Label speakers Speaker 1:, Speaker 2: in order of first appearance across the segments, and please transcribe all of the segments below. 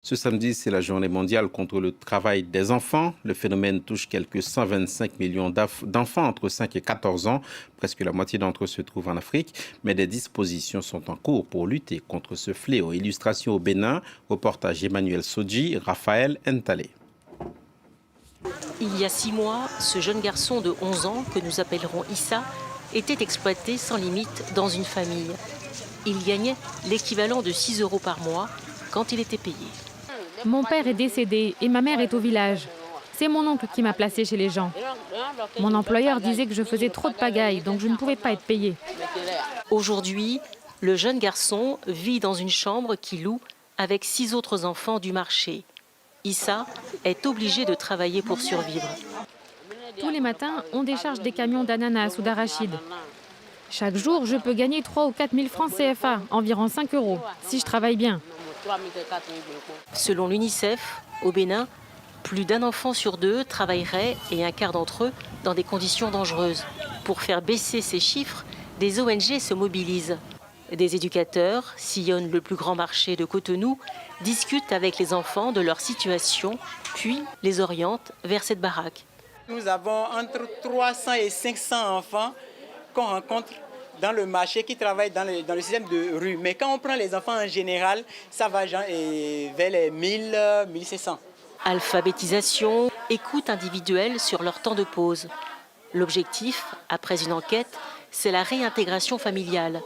Speaker 1: Ce samedi, c'est la journée mondiale contre le travail des enfants. Le phénomène touche quelques 125 millions d'enfants entre 5 et 14 ans. Presque la moitié d'entre eux se trouvent en Afrique. Mais des dispositions sont en cours pour lutter contre ce fléau. Illustration au Bénin, reportage Emmanuel Sodji, Raphaël Ntale.
Speaker 2: Il y a 6 mois, ce jeune garçon de 11 ans, que nous appellerons Issa, était exploité sans limite dans une famille. Il gagnait l'équivalent de 6 € par mois quand il était payé.
Speaker 3: Mon père est décédé et ma mère est au village. C'est mon oncle qui m'a placée chez les gens. Mon employeur disait que je faisais trop de pagaille, donc je ne pouvais pas être payée.
Speaker 2: Aujourd'hui, le jeune garçon vit dans une chambre qu'il loue avec 6 autres enfants du marché. Issa est obligé de travailler pour survivre.
Speaker 3: Tous les matins, on décharge des camions d'ananas ou d'arachides. Chaque jour, je peux gagner 3 ou 4 000 francs CFA, environ 5 €, si je travaille bien.
Speaker 2: Selon l'UNICEF, au Bénin, plus d'un enfant sur 2 travaillerait et un quart d'entre eux dans des conditions dangereuses. Pour faire baisser ces chiffres, des ONG se mobilisent. Des éducateurs sillonnent le plus grand marché de Cotonou, discutent avec les enfants de leur situation, puis les orientent vers cette baraque.
Speaker 4: Nous avons entre 300 et 500 enfants qu'on rencontre dans le marché qui travaillent dans le système de rue. Mais quand on prend les enfants en général, ça va vers les 1000, 1500.
Speaker 2: Alphabétisation, écoute individuelle sur leur temps de pause. L'objectif, après une enquête, c'est la réintégration familiale.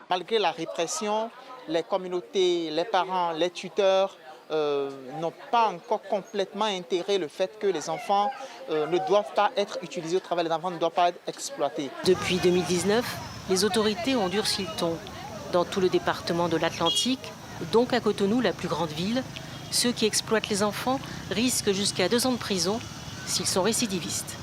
Speaker 5: Malgré la répression, les communautés, les parents, les tuteurs n'ont pas encore complètement intégré le fait que les enfants ne doivent pas être utilisés au travail, les enfants ne doivent pas être exploités.
Speaker 2: Depuis 2019, les autorités ont durci le ton. Dans tout le département de l'Atlantique, donc à Cotonou, la plus grande ville, ceux qui exploitent les enfants risquent jusqu'à 2 ans de prison s'ils sont récidivistes.